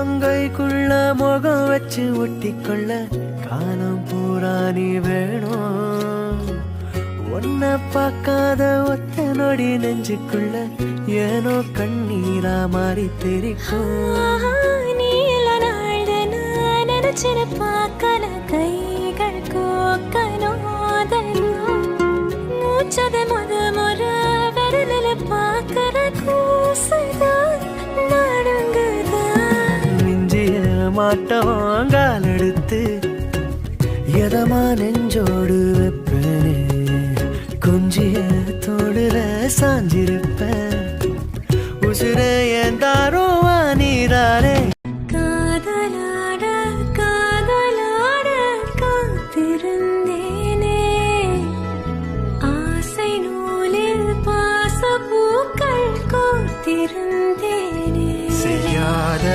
உள்ளங்கைக்குள்ள முகம் வச்சு ஒட்டிக்கொள்ள காலம் பூரா நீ வேணும். ஒன்ன பார்க்காத ஒத்த நொடி நெஞ்சுக்குள்ள ஏனோ கண்ணீரா மாறி தெரிக்கும். நீ இல்ல நாள் நினைச்சு பார்க்கல கைகள் கோக்கனோதனும் மூச்சத முற விரலில பார்க்கற கூசைதான் நடுங்குதான். மிஞ்சிய மாட்டோம் கால் எடுத்து எதமா நெஞ்சோடு வைப்பேனே. கொஞ்சிய தோடுல சாஞ்சிருப்பேன் உசுர ஏன் தாரோ நீராரே. காதலாட காதலாட காத்திருந்தேனே ஆசை நூலில் பாச பூக்கள் கோர்த்திருந்தேனே. செய்யாத